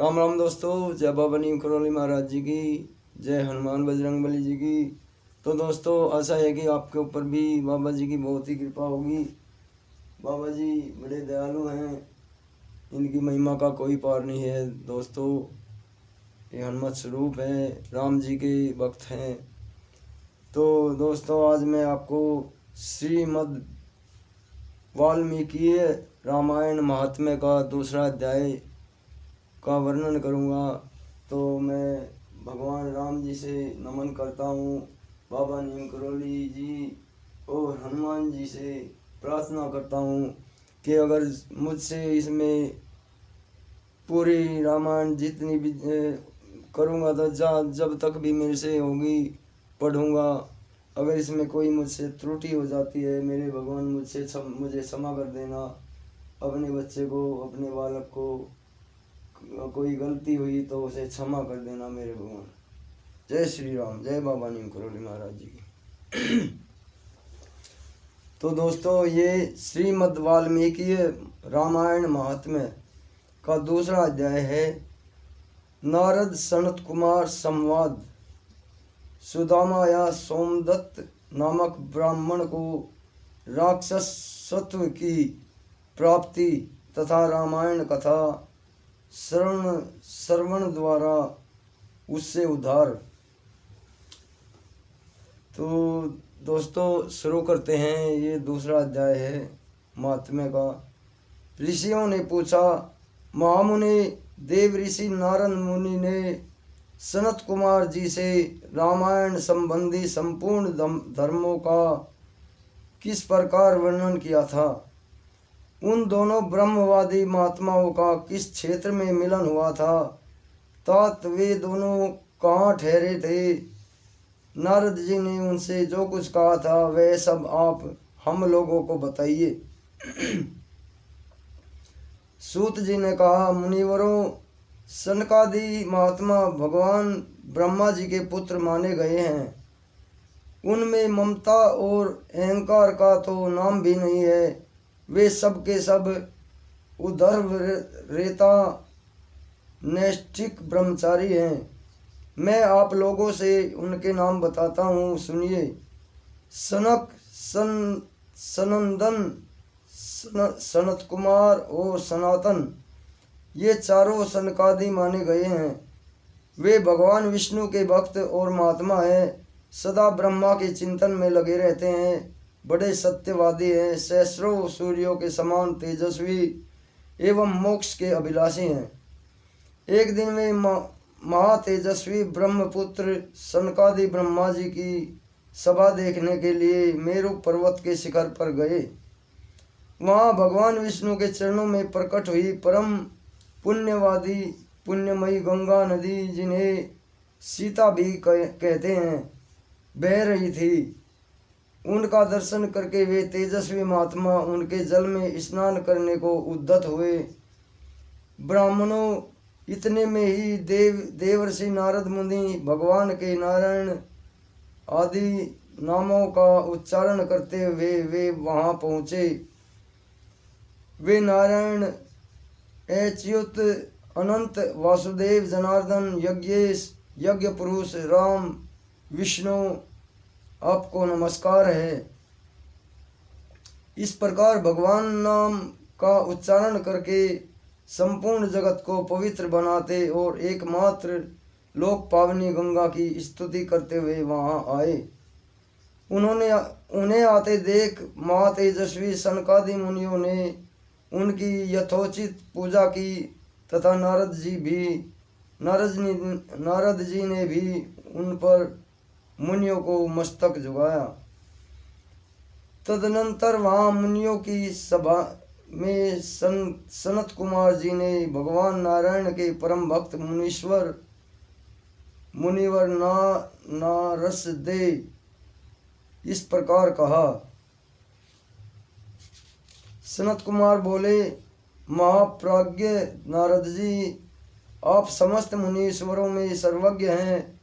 राम राम दोस्तों, जय बाबा नीम करौली महाराज जी की, जय हनुमान बजरंग बली जी की। तो दोस्तों, आशा है कि आपके ऊपर भी बाबा जी की बहुत ही कृपा होगी। बाबा जी बड़े दयालु हैं, इनकी महिमा का कोई पार नहीं है। दोस्तों, ये हनुमत स्वरूप हैं, राम जी के भक्त हैं। तो दोस्तों, आज मैं आपको श्रीमद् वाल्मीकि रामायण महात्म्य का दूसरा अध्याय का वर्णन करूँगा। तो मैं भगवान राम जी से नमन करता हूँ, बाबा नीम करौली जी और हनुमान जी से प्रार्थना करता हूँ कि अगर मुझसे इसमें पूरी रामायण जितनी भी करूँगा तो जब तक भी मेरे से होगी पढ़ूँगा। अगर इसमें कोई मुझसे त्रुटि हो जाती है, मेरे भगवान मुझे क्षमा कर देना। अपने बच्चे को, अपने बालक को कोई गलती हुई तो उसे क्षमा कर देना मेरे भगवान। जय श्री राम, जय बाबा नीम करौली महाराज जी की। तो दोस्तों, ये श्रीमद् वाल्मीकि रामायण महात्म्य का दूसरा अध्याय है। नारद सनत कुमार संवाद। सुदामा या सोमदत्त नामक ब्राह्मण को राक्षसत्व की प्राप्ति तथा रामायण कथा श्रवण द्वारा उससे उद्धार। तो दोस्तों, शुरू करते हैं। ये दूसरा अध्याय है महात्म्य का। ऋषियों ने पूछा, महामुनि देव ऋषि नारद मुनि ने सनत कुमार जी से रामायण संबंधी संपूर्ण धर्मों का किस प्रकार वर्णन किया था। उन दोनों ब्रह्मवादी महात्माओं का किस क्षेत्र में मिलन हुआ था, तात वे दोनों कहाँ ठहरे थे। नारद जी ने उनसे जो कुछ कहा था वह सब आप हम लोगों को बताइए। सूत जी ने कहा, मुनिवरों, सनकादि महात्मा भगवान ब्रह्मा जी के पुत्र माने गए हैं। उनमें ममता और अहंकार का तो नाम भी नहीं है। वे सब के सब उद्धर्वरेता नैष्ठिक ब्रह्मचारी हैं। मैं आप लोगों से उनके नाम बताता हूँ, सुनिए। सनक, सनंदन, सनत कुमार और सनातन, ये चारों सनकादि माने गए हैं। वे भगवान विष्णु के भक्त और महात्मा हैं। सदा ब्रह्मा के चिंतन में लगे रहते हैं। बड़े सत्यवादी हैं। सहस्रों सूर्यों के समान तेजस्वी एवं मोक्ष के अभिलाषी हैं। एक दिन वे महातेजस्वी ब्रह्मपुत्र सनकादि ब्रह्मा जी की सभा देखने के लिए मेरु पर्वत के शिखर पर गए। वहाँ भगवान विष्णु के चरणों में प्रकट हुई परम पुण्यवादी पुण्यमयी गंगा नदी, जिन्हें सीता भी कहते हैं, बह रही थी। उनका दर्शन करके वे तेजस्वी महात्मा उनके जल में स्नान करने को उद्यत हुए। ब्राह्मणों, इतने में ही देवर्षि नारद मुनि भगवान के नारायण आदि नामों का उच्चारण करते हुए वे वहाँ पहुँचे। वे नारायण, अच्युत, अनंत, वासुदेव, जनार्दन, यज्ञेश, यज्ञ पुरुष, राम, विष्णु, आपको नमस्कार है। इस प्रकार भगवान नाम का उच्चारण करके संपूर्ण जगत को पवित्र बनाते और एकमात्र लोक पावनी गंगा की स्तुति करते हुए वहाँ आए। उन्हें आते देख महातेजस्वी सनकादि मुनियों ने उनकी यथोचित पूजा की तथा नारद जी ने भी उन पर मुनियों को मस्तक झुकाया। तदनंतर वहाँ मुनियों की सभा में सनत कुमार जी ने भगवान नारायण के परम भक्त मुनिवर नारसदे इस प्रकार कहा। सनत कुमार बोले, महाप्राज्ञ नारद जी, आप समस्त मुनीश्वरों में सर्वज्ञ हैं,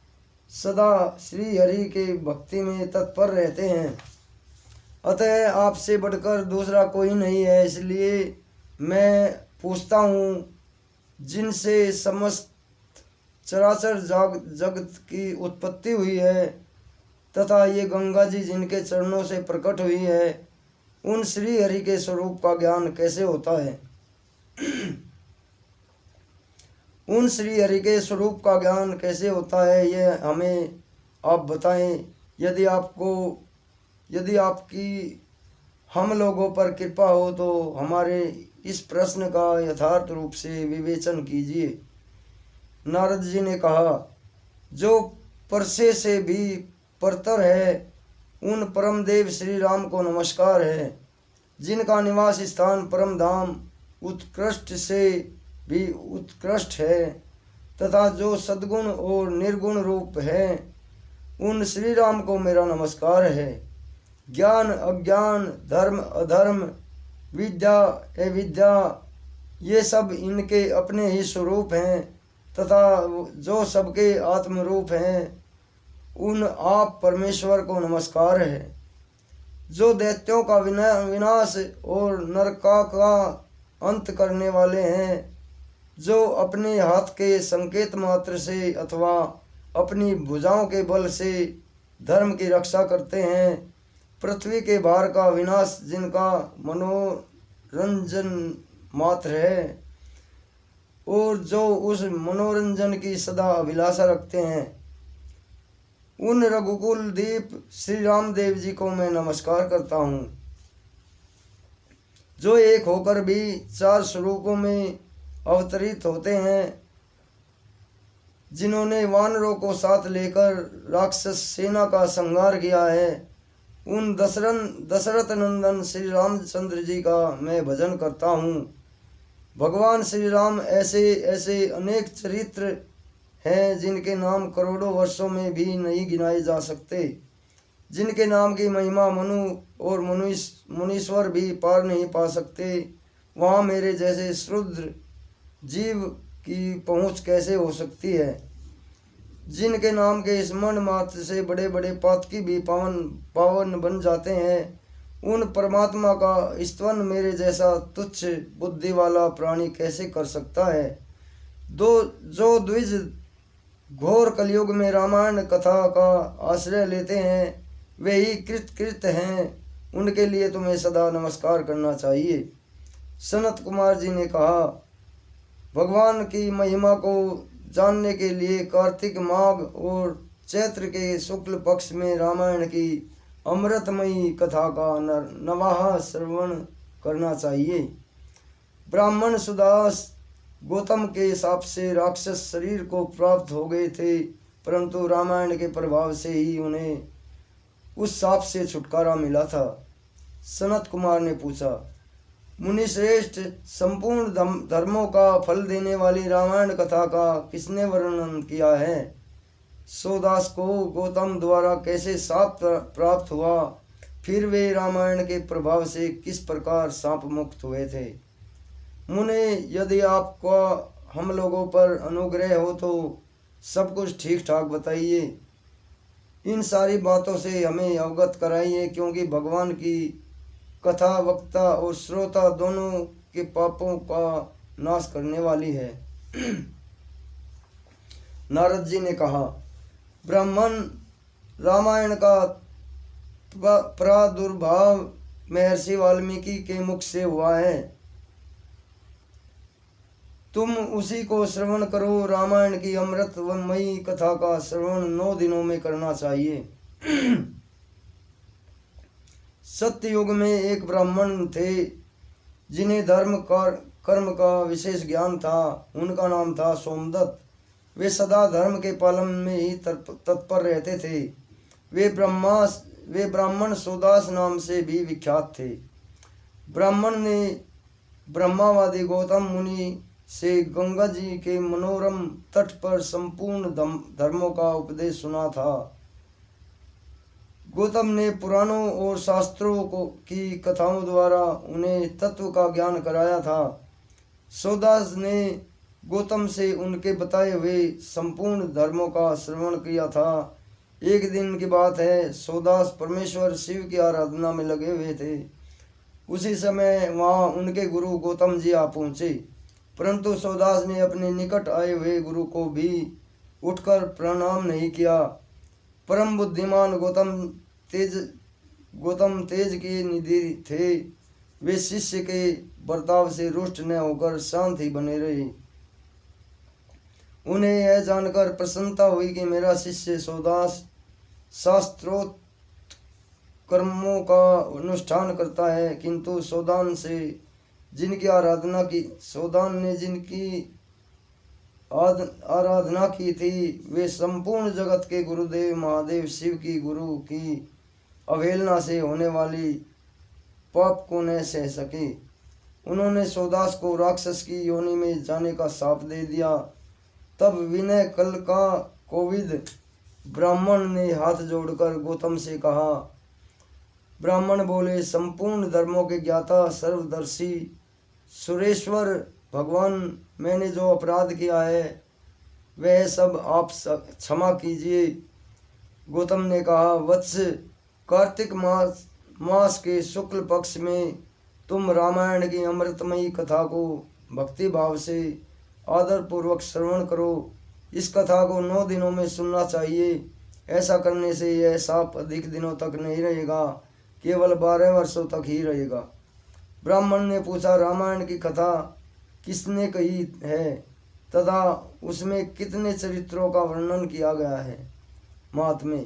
सदा श्री हरि के भक्ति में तत्पर रहते हैं। अतः आपसे बढ़कर दूसरा कोई नहीं है। इसलिए मैं पूछता हूँ, जिनसे समस्त चराचर जगत की उत्पत्ति हुई है, तथा ये गंगा जी जिनके चरणों से प्रकट हुई है, उन श्री हरि के स्वरूप का ज्ञान कैसे होता है? उन श्री हरि के स्वरूप का ज्ञान कैसे होता है, ये हमें आप बताएं। यदि आपकी हम लोगों पर कृपा हो तो हमारे इस प्रश्न का यथार्थ रूप से विवेचन कीजिए। नारद जी ने कहा, जो परसे से भी परतर है, उन परम देव श्री राम को नमस्कार है, जिनका निवास स्थान परम धाम उत्कृष्ट से भी उत्कृष्ट है, तथा जो सद्गुण और निर्गुण रूप है, उन श्री राम को मेरा नमस्कार है। ज्ञान अज्ञान, धर्म अधर्म, विद्या अविद्या, ये सब इनके अपने ही स्वरूप हैं, तथा जो सबके आत्मरूप हैं, उन आप परमेश्वर को नमस्कार है। जो दैत्यों का विनाश और नरका का अंत करने वाले हैं, जो अपने हाथ के संकेत मात्र से अथवा अपनी भुजाओं के बल से धर्म की रक्षा करते हैं, पृथ्वी के भार का विनाश जिनका मनोरंजन मात्र है, और जो उस मनोरंजन की सदा अभिलाषा रखते हैं, उन रघुकुल दीप श्री राम देव जी को मैं नमस्कार करता हूँ, जो एक होकर भी चार स्वरूपों में अवतरित होते हैं, जिन्होंने वानरों को साथ लेकर राक्षस सेना का संहार किया है। उन दशरथ नंदन श्री रामचंद्र जी का मैं भजन करता हूँ। भगवान श्री राम ऐसे ऐसे अनेक चरित्र हैं, जिनके नाम करोड़ों वर्षों में भी नहीं गिनाए जा सकते, जिनके नाम की महिमा मनु और मुनीश्वर भी पार नहीं पा सकते। वहाँ मेरे जैसे शुद्र जीव की पहुँच कैसे हो सकती है? जिनके नाम के स्मरण मात्र से बड़े बड़े पातकी भी पावन बन जाते हैं, उन परमात्मा का स्तवन मेरे जैसा तुच्छ बुद्धि वाला प्राणी कैसे कर सकता है? जो द्विज घोर कलयुग में रामायण कथा का आश्रय लेते हैं, वे ही कृत हैं, उनके लिए तुम्हें सदा नमस्कार करना चाहिए। सनत कुमार जी ने कहा, भगवान की महिमा को जानने के लिए कार्तिक माघ और चैत्र के शुक्ल पक्ष में रामायण की अमृतमयी कथा का नवाह श्रवण करना चाहिए। ब्राह्मण सुदास गौतम के शाप से राक्षस शरीर को प्राप्त हो गए थे, परंतु रामायण के प्रभाव से ही उन्हें उस शाप से छुटकारा मिला था। सनत कुमार ने पूछा, मुनि श्रेष्ठ, संपूर्ण धर्मों का फल देने वाली रामायण कथा का किसने वर्णन किया है? सोदास को गौतम द्वारा कैसे शाप प्राप्त हुआ? फिर वे रामायण के प्रभाव से किस प्रकार शाप मुक्त हुए थे? मुने, यदि आपका हम लोगों पर अनुग्रह हो तो सब कुछ ठीक ठाक बताइए। इन सारी बातों से हमें अवगत कराइए, क्योंकि भगवान की कथा वक्ता और श्रोता दोनों के पापों का नाश करने वाली है। नारद जी ने कहा, ब्राह्मण, रामायण का प्रादुर्भाव महर्षि वाल्मीकि के मुख से हुआ है। तुम उसी को श्रवण करो। रामायण की अमृतमयी कथा का श्रवण 9 दिनों में करना चाहिए। सत्ययुग में एक ब्राह्मण थे, जिन्हें धर्म कर्म का विशेष ज्ञान था। उनका नाम था सोमदत्त। वे सदा धर्म के पालन में ही तत्पर रहते थे। वे ब्राह्मण सोदास नाम से भी विख्यात थे। ब्राह्मण ने ब्रह्मावादी गौतम मुनि से गंगा जी के मनोरम तट पर संपूर्ण धर्मों का उपदेश सुना था। गौतम ने पुराणों और शास्त्रों की कथाओं द्वारा उन्हें तत्व का ज्ञान कराया था। सोदास ने गौतम से उनके बताए हुए संपूर्ण धर्मों का श्रवण किया था। एक दिन की बात है, सोदास परमेश्वर शिव की आराधना में लगे हुए थे। उसी समय वहाँ उनके गुरु गौतम जी आ पहुँचे। परंतु सौदास ने अपने निकट आए हुए गुरु को भी उठकर प्रणाम नहीं किया। परम बुद्धिमान गौतम तेज के निधि थे। वे शिष्य के बर्ताव से रुष्ट न होकर शांत ही बने रहे। उन्हें यह जानकर प्रसन्नता हुई कि मेरा शिष्य सौदास शास्त्रोक्त कर्मों का अनुष्ठान करता है, किंतु सौदान ने जिनकी आराधना की थी वे संपूर्ण जगत के गुरुदेव महादेव शिव की गुरु की अवहेलना से होने वाली पाप को न सह सके। उन्होंने सौदास को राक्षस की योनि में जाने का शाप दे दिया। तब विनय कल का कोविद ब्राह्मण ने हाथ जोड़कर गौतम से कहा। ब्राह्मण बोले, संपूर्ण धर्मों के ज्ञाता सर्वदर्शी सुरेश्वर भगवान, मैंने जो अपराध किया है वह सब आप क्षमा कीजिए। गौतम ने कहा, वत्स, कार्तिक मास के शुक्ल पक्ष में तुम रामायण की अमृतमयी कथा को भक्ति भाव से आदर पूर्वक श्रवण करो। इस कथा को 9 दिनों में सुनना चाहिए। ऐसा करने से यह शाप अधिक दिनों तक नहीं रहेगा, केवल 12 वर्षों तक ही रहेगा। ब्राह्मण ने पूछा, रामायण की कथा किसने कही है तथा उसमें कितने चरित्रों का वर्णन किया गया है? महात्मे,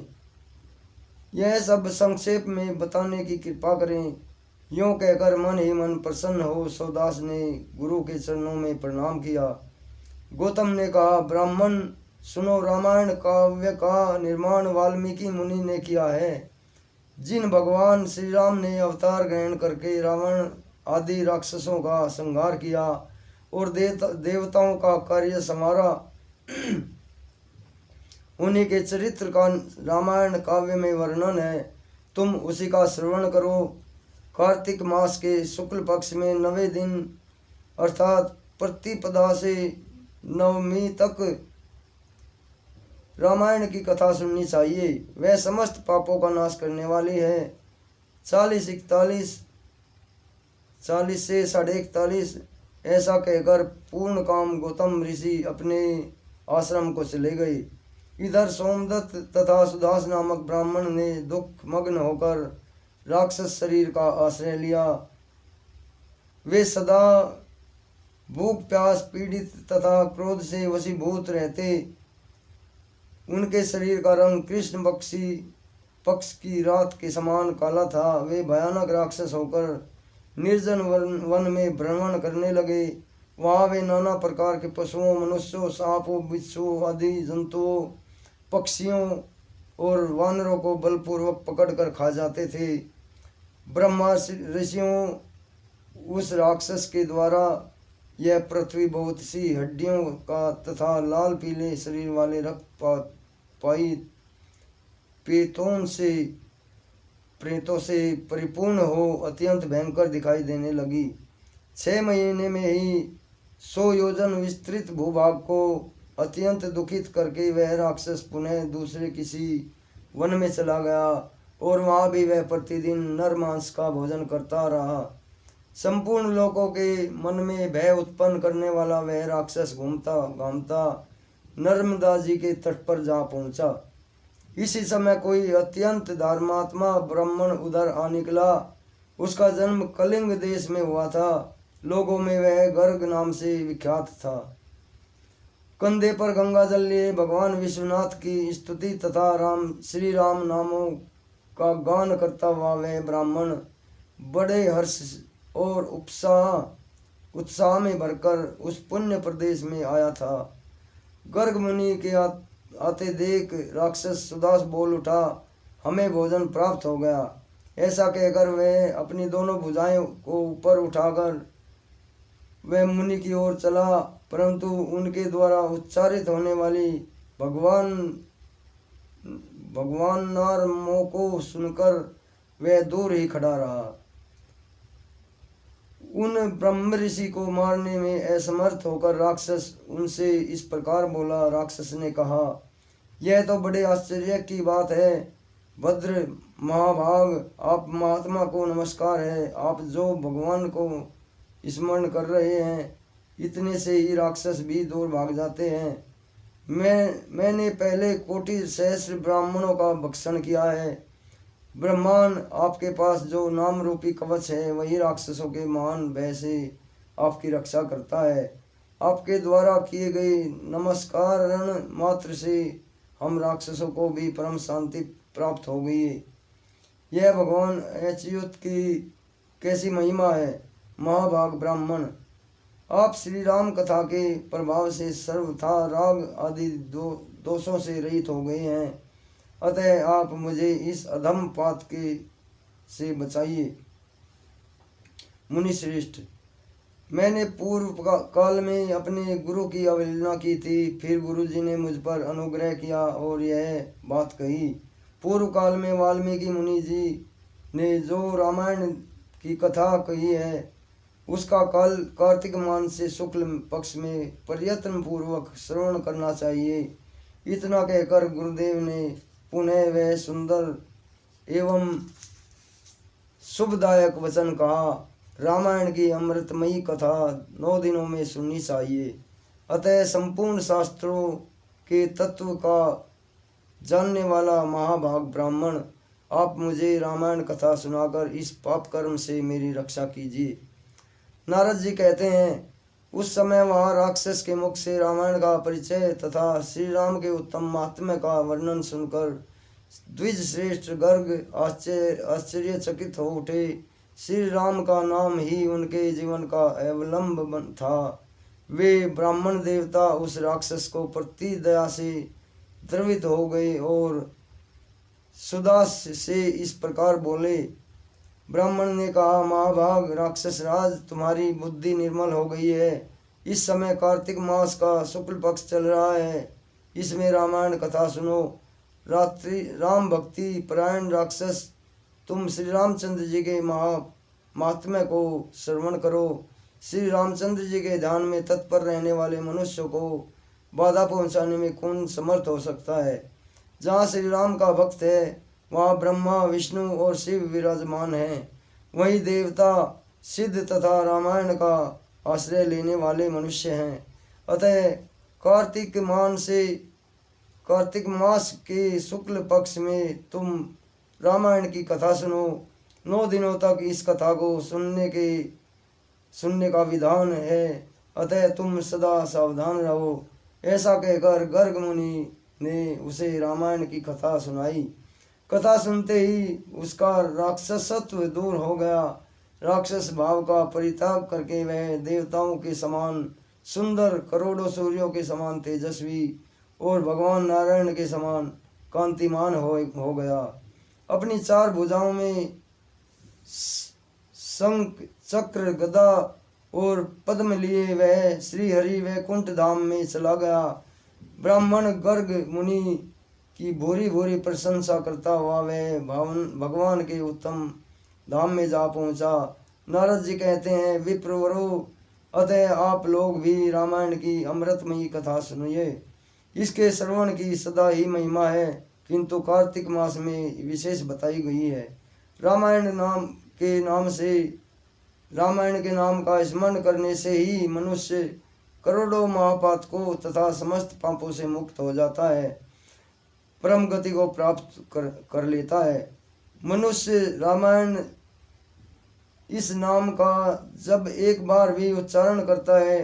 यह सब संक्षेप में बताने की कृपा करें। यूँ कहकर मन ही मन प्रसन्न हो सौदास ने गुरु के चरणों में प्रणाम किया। गौतम ने कहा, ब्राह्मण सुनो, रामायण काव्य का निर्माण वाल्मीकि मुनि ने किया है। जिन भगवान श्री राम ने अवतार ग्रहण करके रावण आदि राक्षसों का संहार किया और देवताओं का कार्य संवारा, उन्हीं के चरित्र का रामायण काव्य में वर्णन है। तुम उसी का श्रवण करो। कार्तिक मास के शुक्ल पक्ष में 9वें दिन अर्थात प्रतिपदा से नवमी तक रामायण की कथा सुननी चाहिए। वह समस्त पापों का नाश करने वाली है। 40 से 41 ऐसा कहकर पूर्ण काम गौतम ऋषि अपने आश्रम को चले गए। इधर सोमदत्त तथा सुदास नामक ब्राह्मण ने दुख मग्न होकर राक्षस शरीर का आश्रय लिया। वे सदा भूख प्यास पीड़ित तथा क्रोध से वशीभूत रहते। उनके शरीर का रंग कृष्ण पक्ष की रात के समान काला था। वे भयानक राक्षस होकर निर्जन वन में भ्रमण करने लगे। वहाँ वे नाना प्रकार के पशुओं, मनुष्यों, सांपों, बिच्छू आदि जंतुओं, पक्षियों और वानरों को बलपूर्वक पकड़कर खा जाते थे। ब्रह्मा ऋषियों उस राक्षस के द्वारा यह पृथ्वी बहुत सी हड्डियों का तथा लाल पीले शरीर वाले रक्तपात प्रेतों से परिपूर्ण हो अत्यंत भयंकर दिखाई देने लगी। 6 महीने में ही 100 योजन विस्तृत भूभाग को अत्यंत दुखित करके वह राक्षस पुनः दूसरे किसी वन में चला गया और वहाँ भी वह प्रतिदिन नर मांस का भोजन करता रहा। संपूर्ण लोगों के मन में भय उत्पन्न करने वाला वह राक्षस घूमता घामता नर्मदा जी के तट पर जा पहुंचा। इसी समय कोई अत्यंत धर्मात्मा ब्राह्मण उधर आ निकला। उसका जन्म कलिंग देश में हुआ था। लोगों में वह गर्ग नाम से विख्यात था। कंधे पर गंगा जल लिए भगवान विश्वनाथ की स्तुति तथा श्री राम नामों का गान करता हुआ वह ब्राह्मण बड़े हर्ष और उत्साह में भरकर उस पुण्य प्रदेश में आया था। गर्ग मुनि के आते देख राक्षस सुदास बोल उठा, हमें भोजन प्राप्त हो गया। ऐसा कहकर वह अपनी दोनों भुजाएं को ऊपर उठाकर वह मुनि की ओर चला, परंतु उनके द्वारा उच्चारित होने वाली भगवान नामों को सुनकर वह दूर ही खड़ा रहा। उन ब्रह्म ऋषि को मारने में असमर्थ होकर राक्षस उनसे इस प्रकार बोला। राक्षस ने कहा, यह तो बड़े आश्चर्य की बात है। भद्र महाभाग, आप महात्मा को नमस्कार है। आप जो भगवान को स्मरण कर रहे हैं इतने से ही राक्षस भी दूर भाग जाते हैं। मैंने पहले कोटि सहस्र ब्राह्मणों का भक्षण किया है। ब्रह्मांड आपके पास जो नाम रूपी कवच है वही राक्षसों के महान भय से आपकी रक्षा करता है। आपके द्वारा किए गए नमस्कार मात्र से हम राक्षसों को भी परम शांति प्राप्त हो गई है। यह भगवान अच्युत की कैसी महिमा है। महाभाग ब्राह्मण, आप श्री राम कथा के प्रभाव से सर्वथा राग आदि दोषों से रहित हो गए हैं, अतः आप मुझे इस अधम पात के से बचाइए। मुनि श्रेष्ठ, मैंने पूर्व काल में अपने गुरु की अवहेलना की थी, फिर गुरु जी ने मुझ पर अनुग्रह किया और यह बात कही। पूर्व काल में वाल्मीकि मुनि जी ने जो रामायण की कथा कही है उसका कल कार्तिक मास से शुक्ल पक्ष में प्रयत्न पूर्वक श्रवण करना चाहिए। इतना कहकर गुरुदेव ने पुनः वह सुंदर एवं शुभदायक वचन कहा, रामायण की अमृतमयी कथा 9 दिनों में सुननी चाहिए। अतः संपूर्ण शास्त्रों के तत्व का जानने वाला महाभाग ब्राह्मण, आप मुझे रामायण कथा सुनाकर इस पाप कर्म से मेरी रक्षा कीजिए। नारद जी कहते हैं, उस समय वहाँ राक्षस के मुख से रामायण का परिचय तथा श्री राम के उत्तम महात्म्य का वर्णन सुनकर द्विज श्रेष्ठ गर्ग आश्चर्यचकित हो उठे। श्री राम का नाम ही उनके जीवन का अवलंब था। वे ब्राह्मण देवता उस राक्षस को प्रति दया से द्रवित हो गए और सुदास से इस प्रकार बोले। ब्राह्मण ने कहा, महाभाग राक्षस राज, तुम्हारी बुद्धि निर्मल हो गई है। इस समय कार्तिक मास का शुक्ल पक्ष चल रहा है, इसमें रामायण कथा सुनो। रात्रि राम भक्ति परायण राक्षस, तुम श्री रामचंद्र जी के महात्म्य को श्रवण करो। श्री रामचंद्र जी के ध्यान में तत्पर रहने वाले मनुष्यों को बाधा पहुंचाने में कौन समर्थ हो सकता है। जहाँ श्री राम का भक्त है वहाँ ब्रह्मा विष्णु और शिव विराजमान हैं। वही देवता सिद्ध तथा रामायण का आश्रय लेने वाले मनुष्य हैं। अतः कार्तिक मास के शुक्ल पक्ष में तुम रामायण की कथा सुनो। 9 दिनों तक इस कथा को सुनने का विधान है, अतः तुम सदा सावधान रहो। ऐसा कहकर गर्ग मुनि ने उसे रामायण की कथा सुनाई। कथा सुनते ही उसका राक्षसत्व दूर हो गया। राक्षस भाव का परित्याग करके वह देवताओं के समान सुंदर, करोड़ों सूर्यों के समान तेजस्वी और भगवान नारायण के समान कांतिमान हो गया। अपनी 4 भुजाओं में शंख चक्र गदा और पद्म लिए वह श्री हरि वैकुंठ धाम में चला गया। ब्राह्मण गर्ग मुनि की भूरी भूरी प्रशंसा करता हुआ वह भगवान के उत्तम धाम में जा पहुंचा। नारद जी कहते हैं, विप्रवरो, अतः आप लोग भी रामायण की अमृतमयी कथा सुनिए। इसके श्रवण की सदा ही महिमा है, किंतु कार्तिक मास में विशेष बताई गई है। रामायण के नाम का स्मरण करने से ही मनुष्य करोड़ों महापात को तथा समस्त पापों से मुक्त हो जाता है, परम गति को प्राप्त कर लेता है। मनुष्य रामायण इस नाम का जब एक बार भी उच्चारण करता है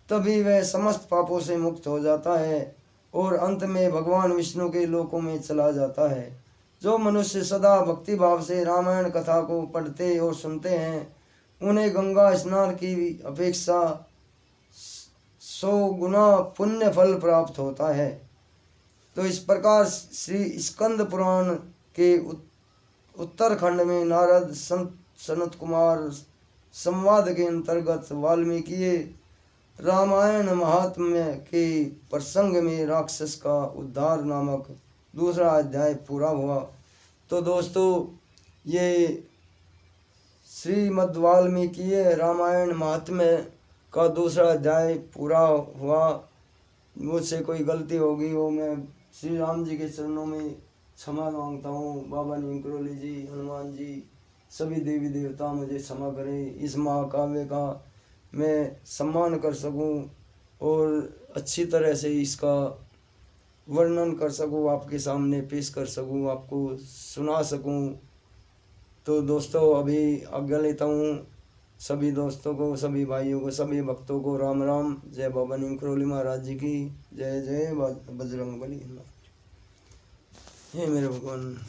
तभी वह समस्त पापों से मुक्त हो जाता है और अंत में भगवान विष्णु के लोकों में चला जाता है। जो मनुष्य सदा भक्ति भाव से रामायण कथा को पढ़ते और सुनते हैं उन्हें गंगा स्नान की अपेक्षा 100 गुना पुण्य फल प्राप्त होता है। तो इस प्रकार श्री स्कंद पुराण के उत्तरखंड में नारद सनत कुमार संवाद के अंतर्गत वाल्मीकि रामायण महात्म्य के प्रसंग में राक्षस का उद्धार नामक दूसरा अध्याय पूरा हुआ। तो दोस्तों, ये श्रीमद् वाल्मीकि रामायण महात्म्य का दूसरा अध्याय पूरा हुआ। मुझसे कोई गलती होगी वो मैं श्री राम जी के चरणों में क्षमा मांगता हूँ। बाबा नीम करोली जी, हनुमान जी, सभी देवी देवता मुझे क्षमा करें। इस महाकाव्य का मैं सम्मान कर सकूं और अच्छी तरह से इसका वर्णन कर सकूं, आपके सामने पेश कर सकूं, आपको सुना सकूं। तो दोस्तों अभी आज्ञा लेता हूँ। सभी दोस्तों को, सभी भाइयों को, सभी भक्तों को राम राम। जय बाबा नीम करोली महाराज जी की जय। जय बजरंग बली। हे मेरे भगवान।